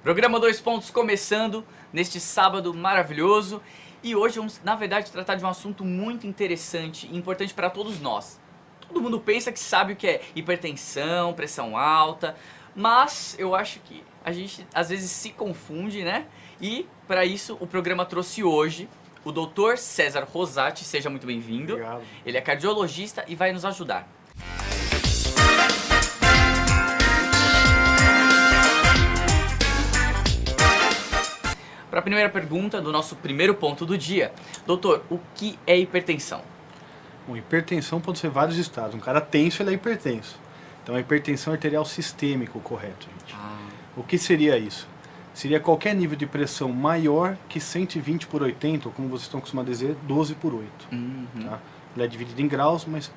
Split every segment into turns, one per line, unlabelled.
Programa Dois Pontos começando neste sábado maravilhoso e hoje vamos, na verdade, tratar de um assunto muito interessante e importante para todos nós. Todo mundo pensa que sabe o que é hipertensão, pressão alta, mas eu acho que a gente às vezes se confunde, né? E para isso o programa trouxe hoje o Dr. César Rosati, seja muito bem-vindo.
Obrigado.
Ele é cardiologista e vai nos ajudar. Para a primeira pergunta do nosso primeiro ponto do dia, doutor, o que é hipertensão?
Bom, hipertensão pode ser vários estados. Um cara tenso, ele é hipertenso. Então, a hipertensão arterial sistêmica, correto, gente. O que seria isso? Seria qualquer nível de pressão maior que 120 por 80, ou como vocês estão acostumados a dizer, 12 por 8. Tá? Ele é dividido em graus, mas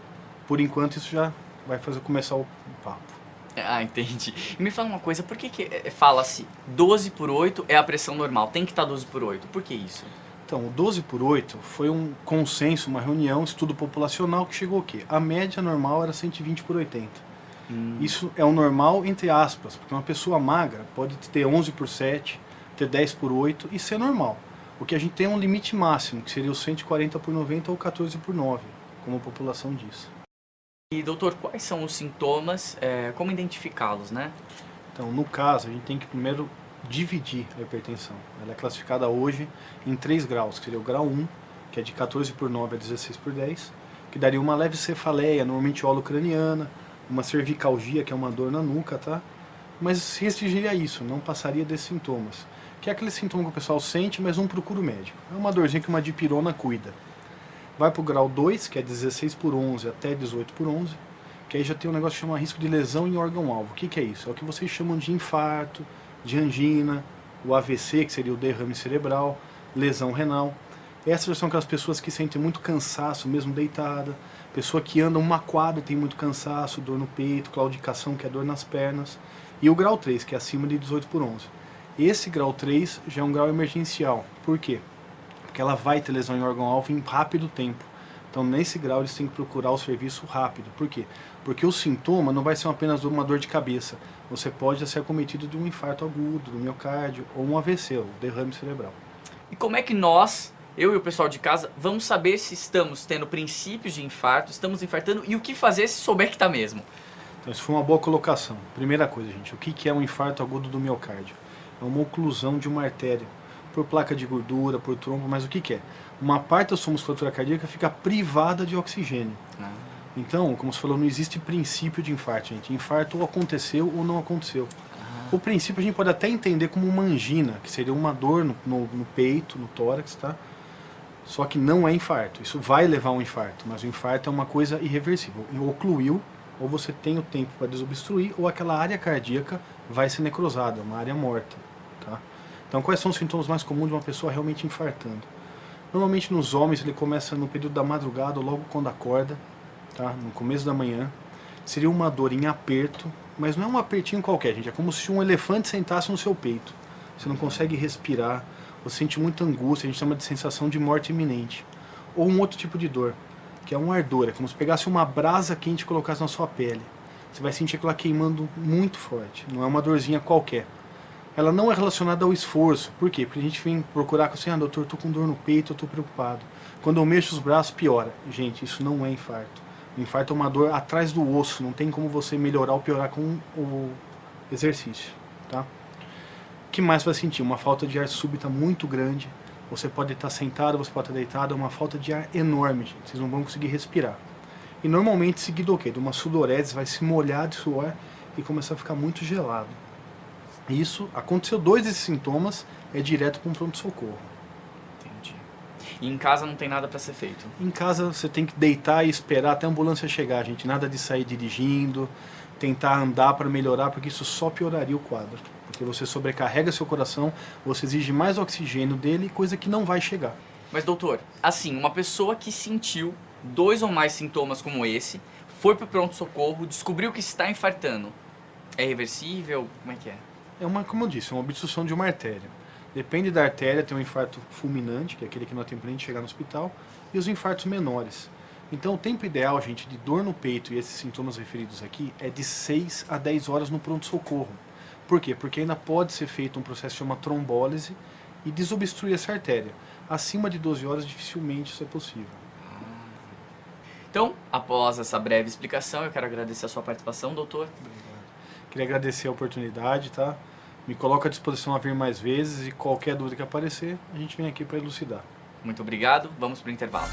por enquanto isso já vai começar o papo.
Ah, entendi. E me fala uma coisa, por que fala-se 12 por 8 é a pressão normal? Tem que estar 12 por 8, por que isso?
Então, o 12 por 8 foi um consenso, uma reunião, um estudo populacional que chegou o quê? A média normal era 120 por 80. Isso é o normal entre aspas, porque uma pessoa magra pode ter 11 por 7, ter 10 por 8 e ser normal. O que a gente tem é um limite máximo, que seria o 140 por 90 ou 14 por 9, como a população diz.
E doutor, quais são os sintomas, como identificá-los, né?
Então, no caso, a gente tem que primeiro dividir a hipertensão. Ela é classificada hoje em 3 graus, que seria o grau 1, que é de 14 por 9 a 16 por 10, que daria uma leve cefaleia, normalmente holocraniana, uma cervicalgia, que é uma dor na nuca, tá? Mas se restringiria a isso, não passaria desses sintomas. Que é aquele sintoma que o pessoal sente, mas não procura o médico. É uma dorzinha que uma dipirona cuida. Vai para o grau 2, que é 16 por 11 até 18 por 11, que aí já tem um negócio que chama risco de lesão em órgão-alvo. O que é isso? É o que vocês chamam de infarto, de angina, o AVC, que seria o derrame cerebral, lesão renal. Essas são aquelas pessoas que sentem muito cansaço, mesmo deitada, pessoa que anda uma quadra tem muito cansaço, dor no peito, claudicação, que é dor nas pernas, e o grau 3, que é acima de 18 por 11. Esse grau 3 já é um grau emergencial. Por quê? Porque ela vai ter lesão em órgão-alvo em rápido tempo. Então, nesse grau, eles têm que procurar o serviço rápido. Por quê? Porque o sintoma não vai ser apenas uma dor de cabeça. Você pode ser acometido de um infarto agudo, do miocárdio, ou um AVC, o derrame cerebral.
E como é que nós, eu e o pessoal de casa, vamos saber se estamos tendo princípios de infarto, estamos infartando e o que fazer se souber que está mesmo?
Então, isso foi uma boa colocação. Primeira coisa, gente, o que é um infarto agudo do miocárdio? É uma oclusão de uma artéria, por placa de gordura, por trombo, mas o que é? Uma parte da sua musculatura cardíaca fica privada de oxigênio. Então, como você falou, não existe princípio de infarto, gente. Infarto ou aconteceu ou não aconteceu. O princípio a gente pode até entender como uma angina, que seria uma dor no peito, no tórax, tá? Só que não é infarto. Isso vai levar a um infarto, mas o infarto é uma coisa irreversível. Ocluiu, ou você tem o tempo para desobstruir, ou aquela área cardíaca vai ser necrosada, uma área morta, tá? Então, quais são os sintomas mais comuns de uma pessoa realmente infartando? Normalmente nos homens ele começa no período da madrugada, ou logo quando acorda, tá? No começo da manhã. Seria uma dor em aperto, mas não é um apertinho qualquer, gente. É como se um elefante sentasse no seu peito. Você não consegue respirar, você sente muita angústia, a gente chama de sensação de morte iminente. Ou um outro tipo de dor, que é um ardor, é como se pegasse uma brasa quente e colocasse na sua pele. Você vai sentir aquilo queimando muito forte, não é uma dorzinha qualquer. Ela não é relacionada ao esforço. Por quê? Porque a gente vem procurar com assim, doutor, eu tô com dor no peito, eu tô preocupado. Quando eu mexo os braços, piora. Gente, isso não é infarto. O infarto é uma dor atrás do osso, não tem como você melhorar ou piorar com o exercício, tá? O que mais você vai sentir? Uma falta de ar súbita muito grande. Você pode estar sentado, você pode estar deitado, é uma falta de ar enorme, gente. Vocês não vão conseguir respirar. E normalmente seguido o quê? De uma sudorese, vai se molhar de suor e começar a ficar muito gelado. Isso, aconteceu 2 desses sintomas, é direto para um pronto-socorro.
Entendi. E em casa não tem nada para ser feito?
Em casa você tem que deitar e esperar até a ambulância chegar, gente. Nada de sair dirigindo, tentar andar para melhorar, porque isso só pioraria o quadro. Porque você sobrecarrega seu coração, você exige mais oxigênio dele, coisa que não vai chegar.
Mas doutor, assim, uma pessoa que sentiu 2 ou mais sintomas como esse, foi para o pronto-socorro, descobriu que está infartando, é reversível? Como é que é?
Como eu disse, é uma obstrução de uma artéria. Depende da artéria, tem um infarto fulminante, que é aquele que não tem tempo nem de chegar no hospital, e os infartos menores. Então o tempo ideal, gente, de dor no peito e esses sintomas referidos aqui, é de 6 a 10 horas no pronto-socorro. Por quê? Porque ainda pode ser feito um processo que chama trombólise e desobstruir essa artéria. Acima de 12 horas, dificilmente isso é possível.
Então, após essa breve explicação, eu quero agradecer a sua participação, doutor.
Obrigado. Queria agradecer a oportunidade, tá? Me coloco à disposição a vir mais vezes e qualquer dúvida que aparecer, a gente vem aqui para elucidar.
Muito obrigado, vamos para o intervalo.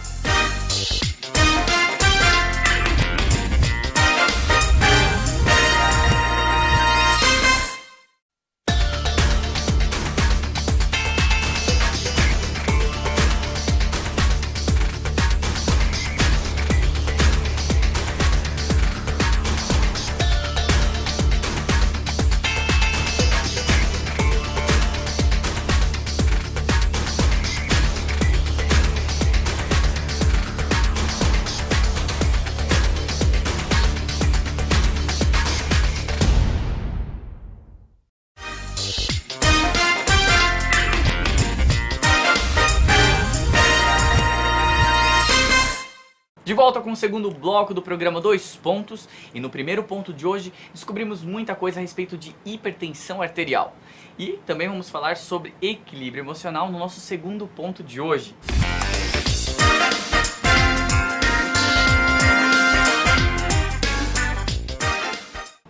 De volta com o segundo bloco do programa Dois Pontos, e no primeiro ponto de hoje descobrimos muita coisa a respeito de hipertensão arterial. E também vamos falar sobre equilíbrio emocional no nosso segundo ponto de hoje.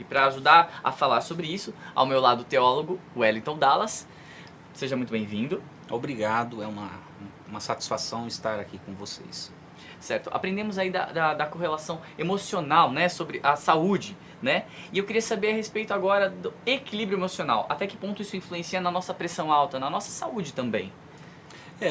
E para ajudar a falar sobre isso, ao meu lado o teólogo Wellington Dallas. Seja muito bem-vindo.
Obrigado, é uma satisfação estar aqui com vocês.
Certo, aprendemos aí da correlação emocional, né, sobre a saúde, né? E eu queria saber a respeito agora do equilíbrio emocional. Até que ponto isso influencia na nossa pressão alta, na nossa saúde também?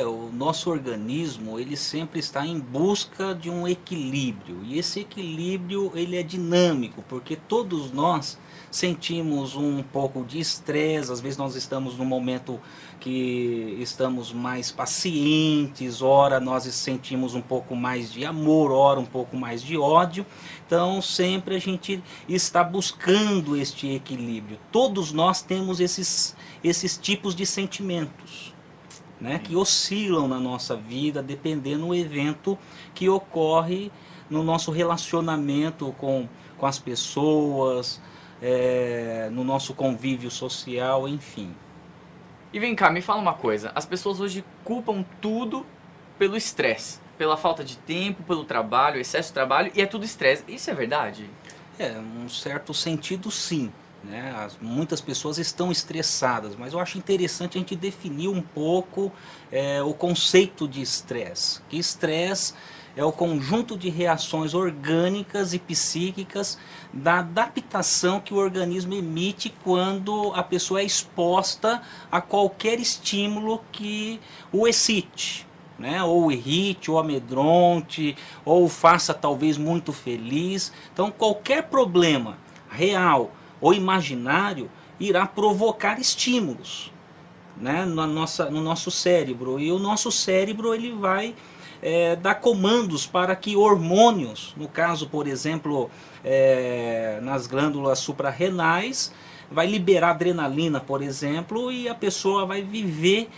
O nosso organismo, ele sempre está em busca de um equilíbrio. E esse equilíbrio, ele é dinâmico, porque todos nós sentimos um pouco de estresse. Às vezes nós estamos num momento que estamos mais pacientes, ora nós sentimos um pouco mais de amor, ora um pouco mais de ódio. Então sempre a gente está buscando este equilíbrio. Todos nós temos esses tipos de sentimentos, né, que oscilam na nossa vida, dependendo do evento que ocorre no nosso relacionamento com as pessoas, no nosso convívio social, enfim.
E vem cá, me fala uma coisa, as pessoas hoje culpam tudo pelo estresse, pela falta de tempo, pelo trabalho, excesso de trabalho, e é tudo estresse. Isso é verdade?
Um certo sentido sim. Muitas pessoas estão estressadas, mas eu acho interessante a gente definir um pouco o conceito de estresse. Que estresse é o conjunto de reações orgânicas e psíquicas da adaptação que o organismo emite quando a pessoa é exposta a qualquer estímulo que o excite, ou irrite, ou amedronte, ou faça talvez muito feliz. Então qualquer problema real ou imaginário irá provocar estímulos, no nosso cérebro, e o nosso cérebro ele vai dar comandos para que hormônios, no caso por exemplo nas glândulas suprarrenais, vai liberar adrenalina, por exemplo, e a pessoa vai viver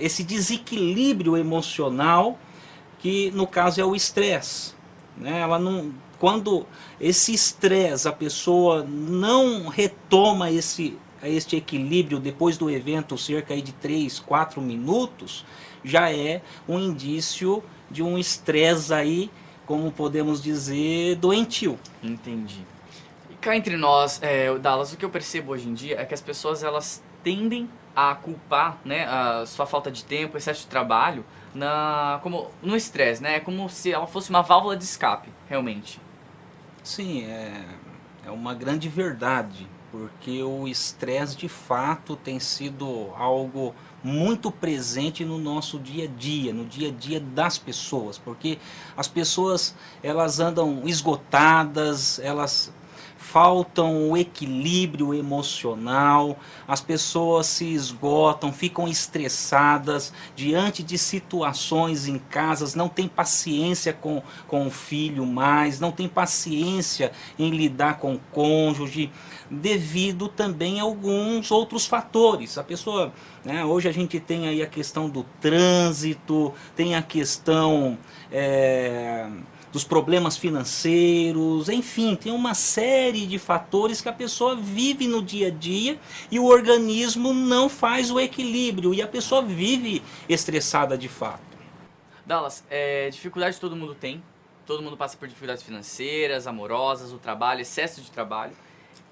esse desequilíbrio emocional, que no caso é o estresse. Ela não... Quando esse estresse, a pessoa não retoma este equilíbrio depois do evento, cerca de 3, 4 minutos, já é um indício de um estresse aí, como podemos dizer, doentio.
Entendi. E cá entre nós, Dallas, o que eu percebo hoje em dia é que as pessoas elas tendem a culpar, a sua falta de tempo, excesso de trabalho, como no estresse, É como se ela fosse uma válvula de escape, realmente.
Sim, é uma grande verdade, porque o estresse de fato tem sido algo muito presente no nosso dia a dia, no dia a dia das pessoas, porque as pessoas elas andam esgotadas, elas faltam o equilíbrio emocional, as pessoas se esgotam, ficam estressadas diante de situações em casas, não tem paciência com o filho mais, não tem paciência em lidar com o cônjuge, devido também a alguns outros fatores. A pessoa, hoje a gente tem aí a questão do trânsito, tem a questão dos problemas financeiros, enfim, tem uma série de fatores que a pessoa vive no dia a dia e o organismo não faz o equilíbrio e a pessoa vive estressada de fato.
Dallas, dificuldade todo mundo tem. Todo mundo passa por dificuldades financeiras, amorosas, o trabalho, excesso de trabalho.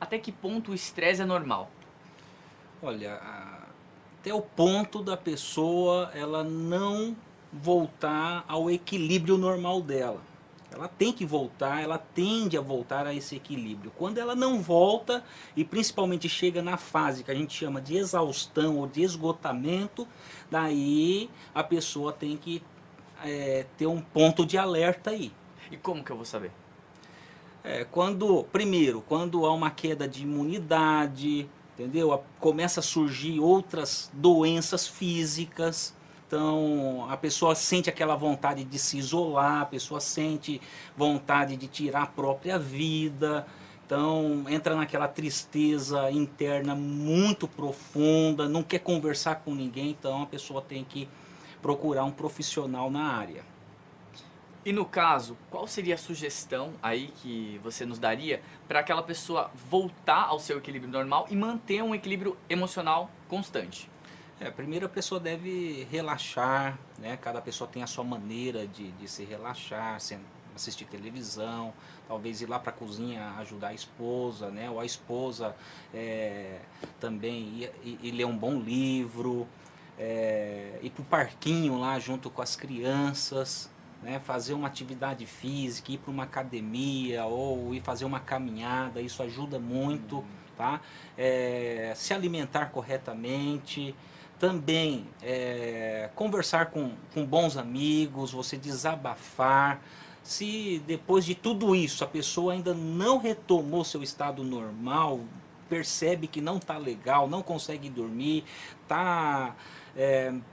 Até que ponto o estresse é normal?
Olha, até o ponto da pessoa ela não voltar ao equilíbrio normal dela. Ela tem que voltar, ela tende a voltar a esse equilíbrio. Quando ela não volta, e principalmente chega na fase que a gente chama de exaustão ou de esgotamento, daí a pessoa tem que ter um ponto de alerta aí.
E como que eu vou saber?
Primeiro, quando há uma queda de imunidade, entendeu? Começa a surgir outras doenças físicas. Então, a pessoa sente aquela vontade de se isolar, a pessoa sente vontade de tirar a própria vida. Então, entra naquela tristeza interna muito profunda, não quer conversar com ninguém, então a pessoa tem que procurar um profissional na área.
E no caso, qual seria a sugestão aí que você nos daria para aquela pessoa voltar ao seu equilíbrio normal e manter um equilíbrio emocional constante?
Primeiro a pessoa deve relaxar, né? Cada pessoa tem a sua maneira de se relaxar, assistir televisão, talvez ir lá para a cozinha ajudar a esposa, né? Ou a esposa também ir ler um bom livro, ir para o parquinho lá junto com as crianças, né? Fazer uma atividade física, ir para uma academia ou ir fazer uma caminhada, isso ajuda muito, tá? Se alimentar corretamente. Também conversar com bons amigos, você desabafar. Se depois de tudo isso a pessoa ainda não retomou seu estado normal, percebe que não está legal, não consegue dormir, está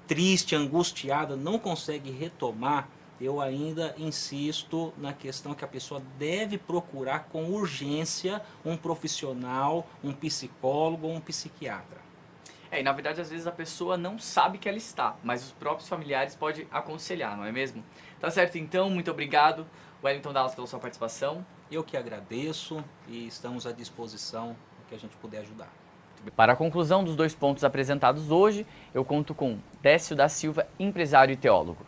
triste, angustiada, não consegue retomar, eu ainda insisto na questão que a pessoa deve procurar com urgência um profissional, um psicólogo ou um psiquiatra.
E na verdade às vezes a pessoa não sabe que ela está, mas os próprios familiares podem aconselhar, não é mesmo? Tá certo então, muito obrigado, Wellington Dallas, pela sua participação.
Eu que agradeço e estamos à disposição no que a gente puder ajudar.
Para a conclusão dos 2 pontos apresentados hoje, eu conto com Décio da Silva, empresário e teólogo.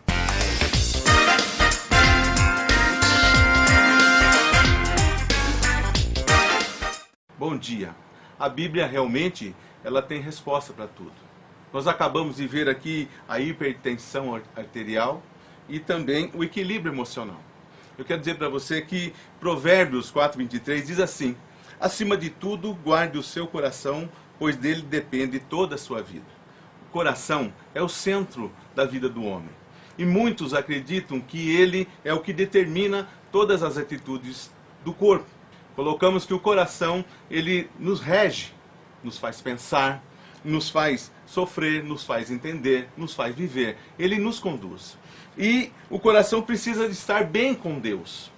Bom dia. A Bíblia realmente ela tem resposta para tudo. Nós acabamos de ver aqui a hipertensão arterial e também o equilíbrio emocional. Eu quero dizer para você que Provérbios 4:23 diz assim: acima de tudo, guarde o seu coração, pois dele depende toda a sua vida. O coração é o centro da vida do homem. E muitos acreditam que ele é o que determina todas as atitudes do corpo. Colocamos que o coração, ele nos rege, nos faz pensar, nos faz sofrer, nos faz entender, nos faz viver. Ele nos conduz. E o coração precisa de estar bem com Deus.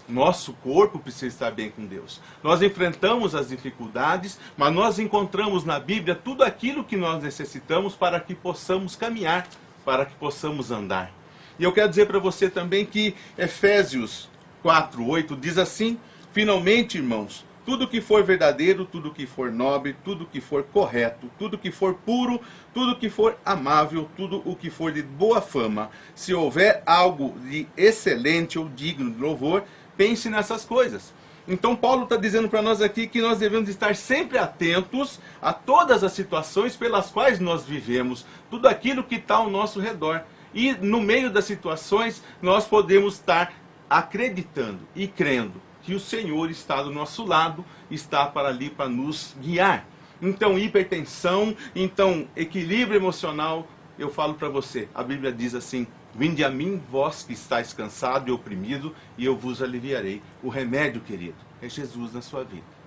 Nosso corpo precisa estar bem com Deus. Nós enfrentamos as dificuldades, mas nós encontramos na Bíblia tudo aquilo que nós necessitamos para que possamos caminhar, para que possamos andar. E eu quero dizer para você também que Efésios 4:8 diz assim: finalmente, irmãos, tudo que for verdadeiro, tudo que for nobre, tudo que for correto, tudo que for puro, tudo que for amável, tudo o que for de boa fama, se houver algo de excelente ou digno de louvor, pense nessas coisas. Então Paulo está dizendo para nós aqui que nós devemos estar sempre atentos a todas as situações pelas quais nós vivemos, tudo aquilo que está ao nosso redor. E no meio das situações nós podemos estar acreditando e crendo que o Senhor está do nosso lado, está para ali para nos guiar. Então, hipertensão, então, equilíbrio emocional, eu falo para você, a Bíblia diz assim: vinde a mim, vós que estáis cansado e oprimido, e eu vos aliviarei. O remédio, querido, é Jesus na sua vida.